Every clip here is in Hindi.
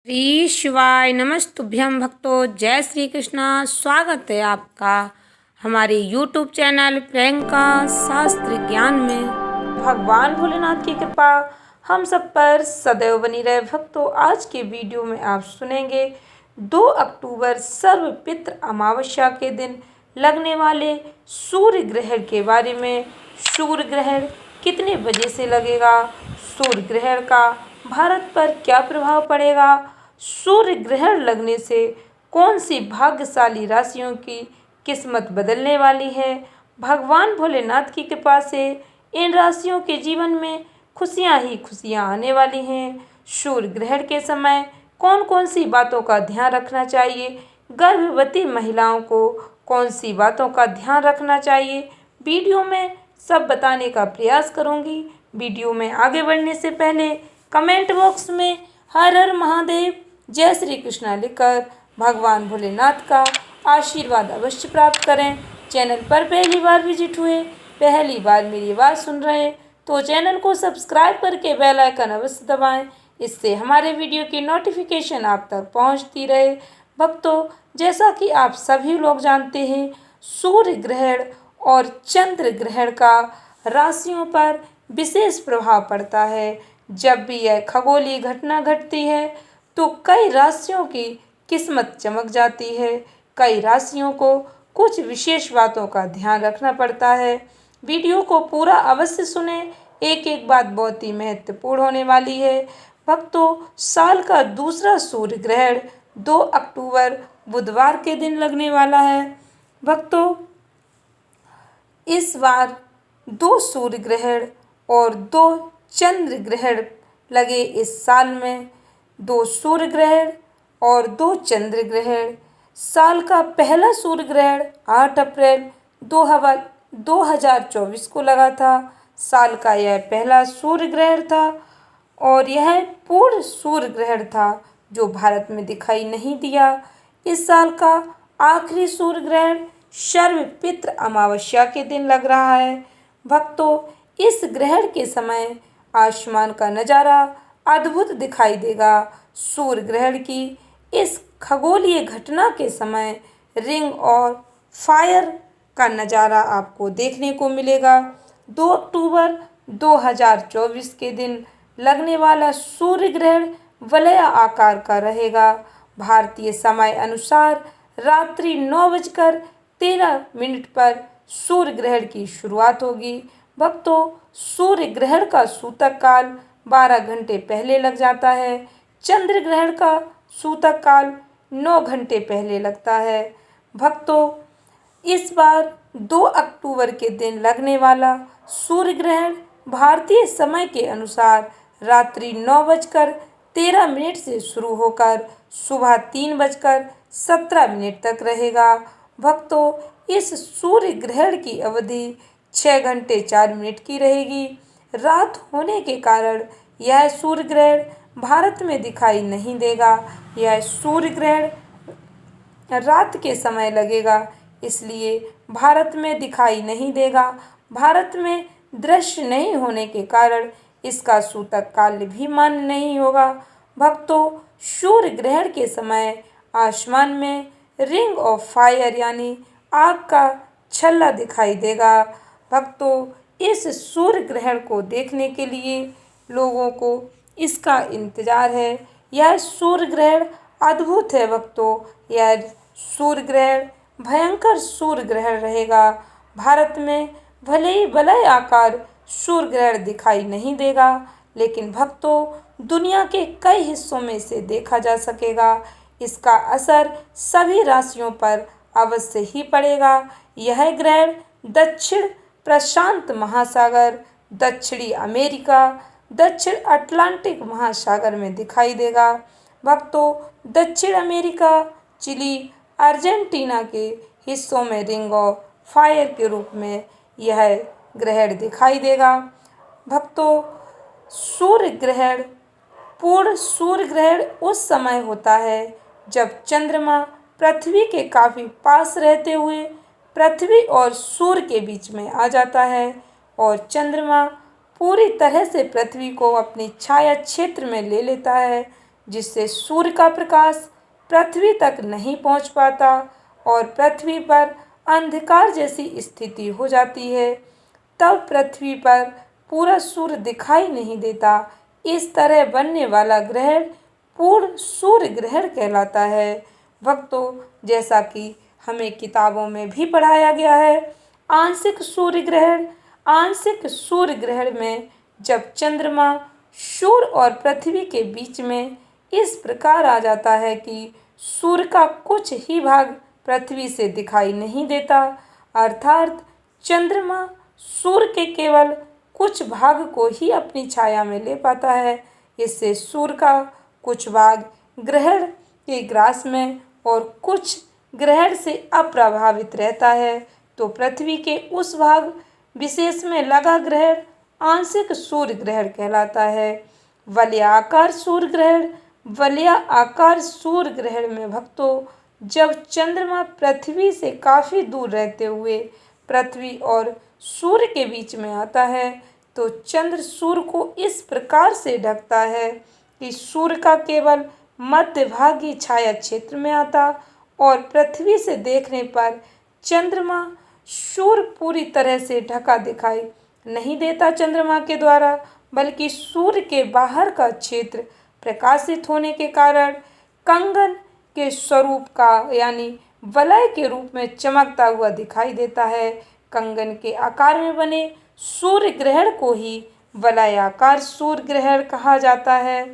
श्री शिवाय नमस्तुभ्यं भक्तों। जय श्री कृष्णा। स्वागत है आपका हमारे YouTube चैनल प्रियंका शास्त्र ज्ञान में। भगवान भोलेनाथ की कृपा हम सब पर सदैव बनी रहे। भक्तों, आज के वीडियो में आप सुनेंगे 2 अक्टूबर सर्व पितृ अमावस्या के दिन लगने वाले सूर्य ग्रहण के बारे में। सूर्य ग्रहण कितने बजे से लगेगा, सूर्य ग्रहण का भारत पर क्या प्रभाव पड़ेगा, सूर्य ग्रहण लगने से कौन सी भाग्यशाली राशियों की किस्मत बदलने वाली है। भगवान भोलेनाथ की कृपा से इन राशियों के जीवन में खुशियां ही खुशियां आने वाली हैं। सूर्य ग्रहण के समय कौन कौन सी बातों का ध्यान रखना चाहिए, गर्भवती महिलाओं को कौन सी बातों का ध्यान रखना चाहिए, वीडियो में सब बताने का प्रयास करूंगी। वीडियो में आगे बढ़ने से पहले कमेंट बॉक्स में हर हर महादेव, जय श्री कृष्णा लिखकर भगवान भोलेनाथ का आशीर्वाद अवश्य प्राप्त करें। चैनल पर पहली बार विजिट हुए, पहली बार मेरी आवाज़ सुन रहे तो चैनल को सब्सक्राइब करके बेल आइकन अवश्य दबाएं। इससे हमारे वीडियो की नोटिफिकेशन आप तक पहुंचती रहे। भक्तों, जैसा कि आप सभी लोग जानते हैं, सूर्य ग्रहण और चंद्र ग्रहण का राशियों पर विशेष प्रभाव पड़ता है। जब भी यह खगोलीय घटना घटती है तो कई राशियों की किस्मत चमक जाती है। कई राशियों को कुछ विशेष बातों का ध्यान रखना पड़ता है। वीडियो को पूरा अवश्य सुने, एक एक बात बहुत ही महत्वपूर्ण होने वाली है। भक्तों, साल का दूसरा सूर्य ग्रहण 2 अक्टूबर बुधवार के दिन लगने वाला है। भक्तों, इस बार 2 सूर्य ग्रहण और 2 चंद्र ग्रहण लगे। इस साल में 2 सूर्य ग्रहण और 2 चंद्र ग्रहण। साल का पहला सूर्य ग्रहण 8 अप्रैल 2024 को लगा था। साल का यह पहला सूर्य ग्रहण था और यह पूर्ण सूर्य ग्रहण था जो भारत में दिखाई नहीं दिया। इस साल का आखिरी सूर्य ग्रहण सर्व पितृ अमावस्या के दिन लग रहा है। भक्तों, इस ग्रहण के समय आसमान का नज़ारा अद्भुत दिखाई देगा। सूर्य ग्रहण की इस खगोलीय घटना के समय रिंग और फायर का नज़ारा आपको देखने को मिलेगा। 2 अक्टूबर 2024 के दिन लगने वाला सूर्य ग्रहण वलय आकार का रहेगा। भारतीय समय अनुसार रात्रि 9:13 पर सूर्य ग्रहण की शुरुआत होगी। भक्तों, सूर्य ग्रहण का सूतक काल 12 घंटे पहले लग जाता है। चंद्र ग्रहण का सूतक काल 9 घंटे पहले लगता है। भक्तों, इस बार 2 अक्टूबर के दिन लगने वाला सूर्य ग्रहण भारतीय समय के अनुसार रात्रि 9:13 से शुरू होकर सुबह 3:17 तक रहेगा। भक्तों, इस सूर्य ग्रहण की अवधि 6 घंटे 4 मिनट की रहेगी। रात होने के कारण यह सूर्य ग्रहण भारत में दिखाई नहीं देगा। यह सूर्य ग्रहण रात के समय लगेगा, इसलिए भारत में दिखाई नहीं देगा। भारत में दृश्य नहीं होने के कारण इसका सूतक काल भी मान्य नहीं होगा। भक्तों, सूर्य ग्रहण के समय आसमान में रिंग ऑफ फायर यानी आग का छल्ला दिखाई देगा। भक्तों, इस सूर्य ग्रहण को देखने के लिए लोगों को इसका इंतजार है। यह सूर्य ग्रहण अद्भुत है। भक्तों, यह सूर्य ग्रहण भयंकर सूर्य ग्रहण रहेगा। भारत में भले ही वलय आकार सूर्य ग्रहण दिखाई नहीं देगा, लेकिन भक्तों, दुनिया के कई हिस्सों में इसे देखा जा सकेगा। इसका असर सभी राशियों पर अवश्य ही पड़ेगा। यह ग्रहण दक्षिण प्रशांत महासागर, दक्षिणी अमेरिका, दक्षिण अटलांटिक महासागर में दिखाई देगा। भक्तों, दक्षिण अमेरिका, चिली, अर्जेंटीना के हिस्सों में रिंग ऑफ फायर के रूप में यह ग्रहण दिखाई देगा। भक्तों, सूर्य ग्रहण पूर्ण सूर्य ग्रहण उस समय होता है जब चंद्रमा पृथ्वी के काफ़ी पास रहते हुए पृथ्वी और सूर्य के बीच में आ जाता है और चंद्रमा पूरी तरह से पृथ्वी को अपनी छाया क्षेत्र में ले लेता है। जिससे सूर्य का प्रकाश पृथ्वी तक नहीं पहुंच पाता और पृथ्वी पर अंधकार जैसी स्थिति हो जाती है। तब पृथ्वी पर पूरा सूर्य दिखाई नहीं देता। इस तरह बनने वाला ग्रहण पूर्ण सूर्य ग्रहण कहलाता है। भक्तों, जैसा कि हमें किताबों में भी पढ़ाया गया है, आंशिक सूर्य ग्रहण में जब चंद्रमा सूर्य और पृथ्वी के बीच में इस प्रकार आ जाता है कि सूर्य का कुछ ही भाग पृथ्वी से दिखाई नहीं देता, अर्थात चंद्रमा सूर्य के केवल कुछ भाग को ही अपनी छाया में ले पाता है। इससे सूर्य का कुछ भाग ग्रहण के ग्रास में और कुछ ग्रहण से अप्रभावित रहता है, तो पृथ्वी के उस भाग विशेष में लगा ग्रहण आंशिक सूर्य ग्रहण कहलाता है। वलयाकार सूर्य ग्रहण में भक्तों, जब चंद्रमा पृथ्वी से काफी दूर रहते हुए पृथ्वी और सूर्य के बीच में आता है, तो चंद्र सूर्य को इस प्रकार से ढकता है कि सूर्य का केवल मध्य भाग ही छाया क्षेत्र में आता और पृथ्वी से देखने पर चंद्रमा सूर्य पूरी तरह से ढका दिखाई नहीं देता चंद्रमा के द्वारा, बल्कि सूर्य के बाहर का क्षेत्र प्रकाशित होने के कारण कंगन के स्वरूप का यानी वलय के रूप में चमकता हुआ दिखाई देता है। कंगन के आकार में बने सूर्य ग्रहण को ही वलयाकार सूर्य ग्रहण कहा जाता है।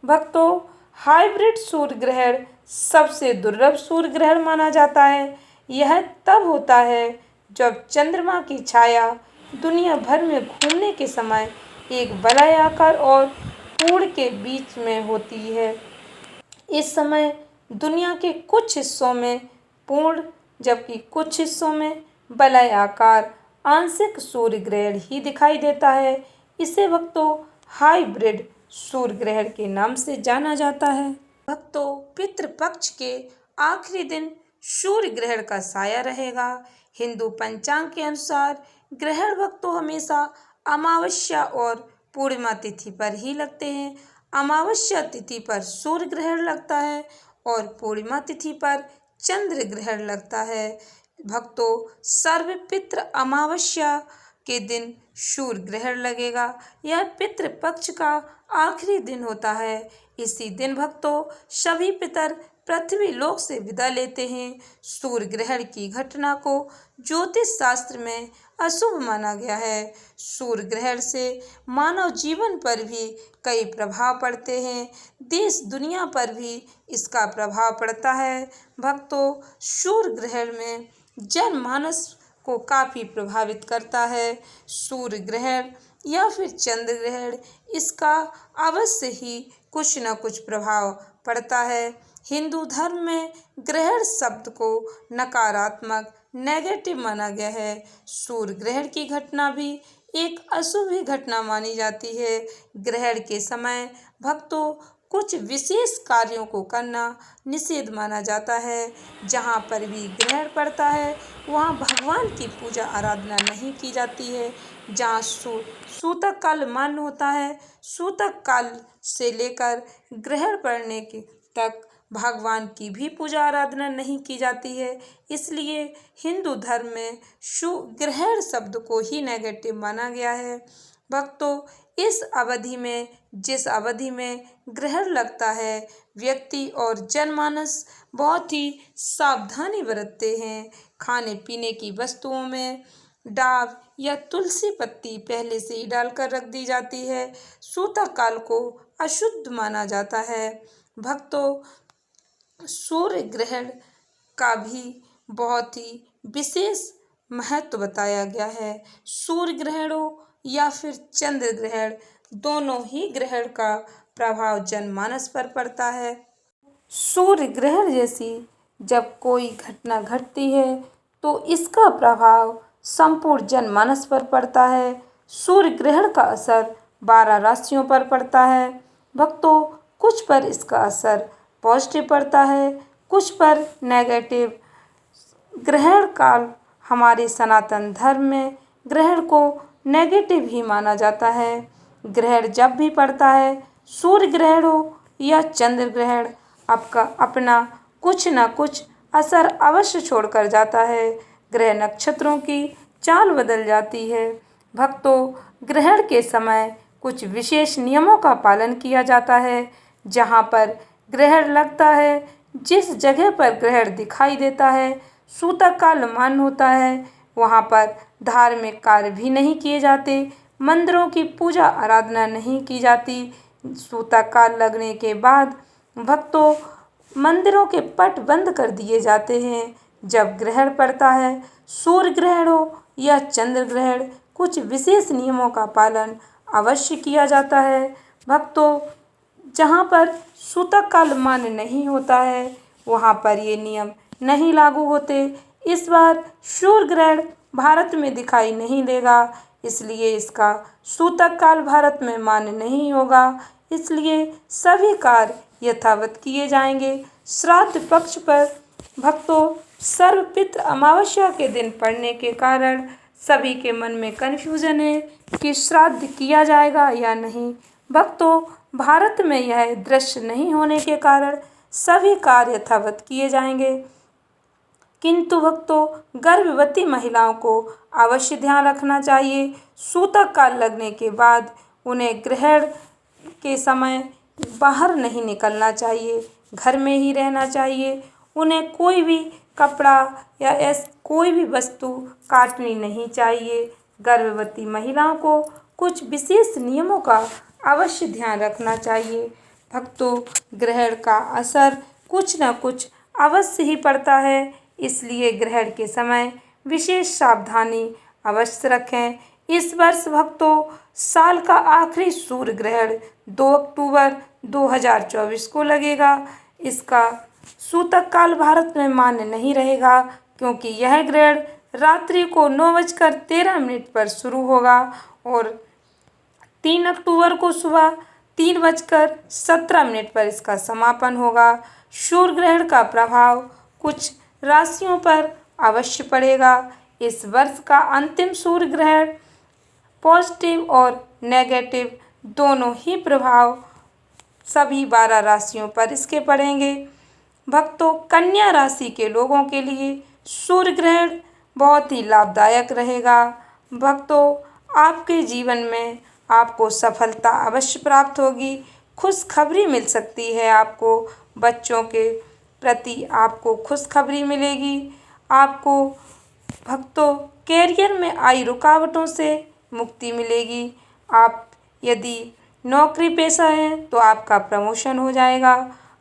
भक्तों, हाइब्रिड सूर्य ग्रहण सबसे दुर्लभ सूर्य ग्रहण माना जाता है। यह तब होता है जब चंद्रमा की छाया दुनिया भर में घूमने के समय एक वलयाकार और पूर्ण के बीच में होती है। इस समय दुनिया के कुछ हिस्सों में पूर्ण जबकि कुछ हिस्सों में वलयाकार आंशिक सूर्य ग्रहण ही दिखाई देता है। इसे भक्तों हाइब्रिड सूर्य ग्रहण के नाम से जाना जाता है। भक्तों, पितृपक्ष के आखिरी दिन सूर्य ग्रहण का साया रहेगा। हिंदू पंचांग के अनुसार ग्रहण भक्तों हमेशा अमावस्या और पूर्णिमा तिथि पर ही लगते हैं। अमावस्या तिथि पर सूर्य ग्रहण लगता है और पूर्णिमा तिथि पर चंद्र ग्रहण लगता है। भक्तों, सर्वपितृ अमावस्या के दिन सूर्य ग्रहण लगेगा। यह पितृपक्ष का आखिरी दिन होता है। इसी दिन भक्तों सभी पितर पृथ्वी लोक से विदा लेते हैं। सूर्य ग्रहण की घटना को ज्योतिष शास्त्र में अशुभ माना गया है। सूर्य ग्रहण से मानव जीवन पर भी कई प्रभाव पड़ते हैं। देश दुनिया पर भी इसका प्रभाव पड़ता है। भक्तों, सूर्य ग्रहण में जनमानस को काफ़ी प्रभावित करता है। सूर्य ग्रहण या फिर चंद्र ग्रहण, इसका अवश्य ही कुछ न कुछ प्रभाव पड़ता है। हिंदू धर्म में ग्रहण शब्द को नकारात्मक नेगेटिव माना गया है। सूर्य ग्रहण की घटना भी एक अशुभ ही घटना मानी जाती है। ग्रहण के समय भक्तों कुछ विशेष कार्यों को करना निषेध माना जाता है। जहाँ पर भी ग्रहण पड़ता है वहाँ भगवान की पूजा आराधना नहीं की जाती है। जहाँ सूतक काल मान्य होता है, सूतक काल से लेकर ग्रहण पड़ने के तक भगवान की भी पूजा आराधना नहीं की जाती है। इसलिए हिंदू धर्म में ग्रहण शब्द को ही नेगेटिव माना गया है। भक्तों, इस अवधि में जिस अवधि में ग्रहण लगता है व्यक्ति और जनमानस बहुत ही सावधानी बरतते हैं। खाने पीने की वस्तुओं में डाब या तुलसी पत्ती पहले से ही डालकर रख दी जाती है। सूतक काल को अशुद्ध माना जाता है। भक्तों, सूर्य ग्रहण का भी बहुत ही विशेष महत्व बताया गया है। सूर्य ग्रहण हो या फिर चंद्र ग्रहण, दोनों ही ग्रहण का प्रभाव जनमानस पर पड़ता है। सूर्य ग्रहण जैसी जब कोई घटना घटती है तो इसका प्रभाव संपूर्ण जनमानस पर पड़ता है। सूर्य ग्रहण का असर 12 राशियों पर पड़ता है। भक्तों, कुछ पर इसका असर पॉजिटिव पड़ता है, कुछ पर नेगेटिव। ग्रहण काल हमारे सनातन धर्म में ग्रहण को नेगेटिव ही माना जाता है। ग्रहण जब भी पड़ता है, सूर्य ग्रहण हो या चंद्र ग्रहण आपका अपना कुछ न कुछ असर अवश्य छोड़कर जाता है। ग्रह नक्षत्रों की चाल बदल जाती है। भक्तों, ग्रहण के समय कुछ विशेष नियमों का पालन किया जाता है। जहाँ पर ग्रहण लगता है, जिस जगह पर ग्रहण दिखाई देता है, सूतक काल मान्य होता है। वहाँ पर धार्मिक कार्य भी नहीं किए जाते, मंदिरों की पूजा आराधना नहीं की जाती। सूतक काल लगने के बाद भक्तों, मंदिरों के पट बंद कर दिए जाते हैं। जब ग्रहण पड़ता है, सूर्य ग्रहण हो या चंद्र ग्रहण, कुछ विशेष नियमों का पालन अवश्य किया जाता है। भक्तों, जहाँ पर सूतक काल मान्य नहीं होता है, वहाँ पर ये नियम नहीं लागू होते। इस बार सूर्य ग्रहण भारत में दिखाई नहीं देगा, इसलिए इसका सूतक काल भारत में मान्य नहीं होगा। इसलिए सभी कार्य यथावत किए जाएंगे। श्राद्ध पक्ष पर भक्तों, सर्वपित्र अमावस्या के दिन पड़ने के कारण सभी के मन में कन्फ्यूजन है कि श्राद्ध किया जाएगा या नहीं। भक्तों, भारत में यह दृश्य नहीं होने के कारण सभी कार्य यथावत किए जाएंगे। किंतु भक्तों, गर्भवती महिलाओं को अवश्य ध्यान रखना चाहिए। सूतक काल लगने के बाद उन्हें ग्रहण के समय बाहर नहीं निकलना चाहिए, घर में ही रहना चाहिए। उन्हें कोई भी कपड़ा या कोई भी वस्तु काटनी नहीं चाहिए। गर्भवती महिलाओं को कुछ विशेष नियमों का अवश्य ध्यान रखना चाहिए। भक्तों, ग्रहण का असर कुछ न कुछ अवश्य ही पड़ता है, इसलिए ग्रहण के समय विशेष सावधानी अवश्य रखें। इस वर्ष भक्तों, साल का आखिरी सूर्य ग्रहण 2 अक्टूबर 2024 को लगेगा। इसका सूतक काल भारत में मान्य नहीं रहेगा, क्योंकि यह ग्रहण रात्रि को 9:13 पर शुरू होगा और 3 अक्टूबर को सुबह 3:17 पर इसका समापन होगा। सूर्य ग्रहण का प्रभाव कुछ राशियों पर अवश्य पड़ेगा। इस वर्ष का अंतिम सूर्य ग्रहण पॉजिटिव और नेगेटिव दोनों ही प्रभाव सभी 12 राशियों पर इसके पड़ेंगे। भक्तों, कन्या राशि के लोगों के लिए सूर्य ग्रहण बहुत ही लाभदायक रहेगा। भक्तों, आपके जीवन में आपको सफलता अवश्य प्राप्त होगी। खुशखबरी मिल सकती है आपको, बच्चों के प्रति आपको खुशखबरी मिलेगी। आपको भक्तों, कैरियर में आई रुकावटों से मुक्ति मिलेगी। आप यदि नौकरी पेशा हैं तो आपका प्रमोशन हो जाएगा।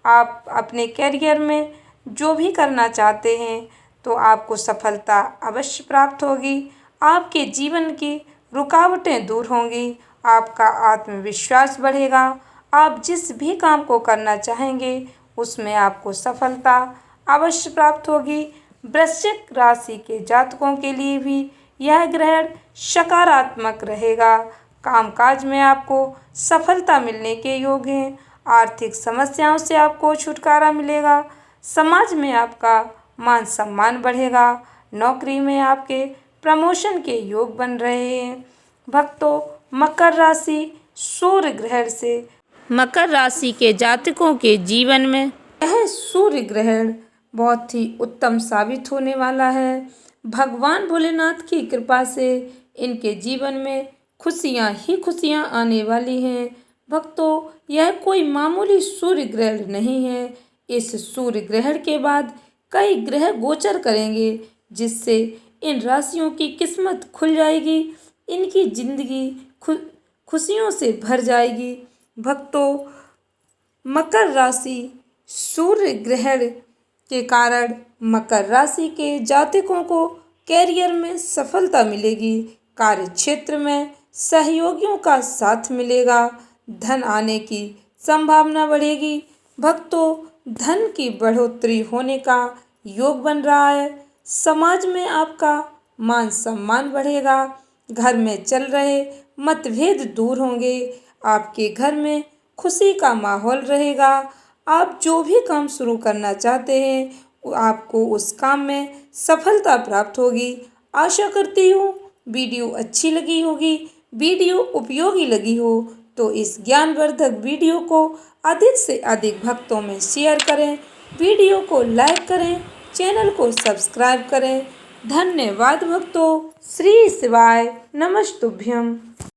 आप अपने कैरियर में जो भी करना चाहते हैं तो आपको सफलता अवश्य प्राप्त होगी। आपके जीवन की रुकावटें दूर होंगी, आपका आत्मविश्वास बढ़ेगा। आप जिस भी काम को करना चाहेंगे उसमें आपको सफलता अवश्य प्राप्त होगी। वृश्चिक राशि के जातकों के लिए भी यह ग्रहण सकारात्मक रहेगा। कामकाज में आपको सफलता मिलने के योग हैं। आर्थिक समस्याओं से आपको छुटकारा मिलेगा। समाज में आपका मान सम्मान बढ़ेगा। नौकरी में आपके प्रमोशन के योग बन रहे हैं। भक्तों, मकर राशि सूर्य ग्रहण से मकर राशि के जातकों के जीवन में यह सूर्य ग्रहण बहुत ही उत्तम साबित होने वाला है। भगवान भोलेनाथ की कृपा से इनके जीवन में खुशियां ही खुशियां आने वाली हैं। भक्तों, यह कोई मामूली सूर्य ग्रहण नहीं है। इस सूर्य ग्रहण के बाद कई ग्रह गोचर करेंगे, जिससे इन राशियों की किस्मत खुल जाएगी। इनकी जिंदगी खुशियों से भर जाएगी। भक्तों, मकर राशि सूर्य ग्रहण के कारण मकर राशि के जातकों को कैरियर में सफलता मिलेगी। कार्य क्षेत्र में सहयोगियों का साथ मिलेगा। धन आने की संभावना बढ़ेगी। भक्तों, धन की बढ़ोतरी होने का योग बन रहा है। समाज में आपका मान सम्मान बढ़ेगा। घर में चल रहे मतभेद दूर होंगे। आपके घर में खुशी का माहौल रहेगा। आप जो भी काम शुरू करना चाहते हैं आपको उस काम में सफलता प्राप्त होगी। आशा करती हूँ वीडियो अच्छी लगी होगी। वीडियो उपयोगी लगी हो तो इस ज्ञानवर्धक वीडियो को अधिक से अधिक भक्तों में शेयर करें, वीडियो को लाइक करें, चैनल को सब्सक्राइब करें। धन्यवाद भक्तों। श्री शिवाय नमस्तुभ्यम।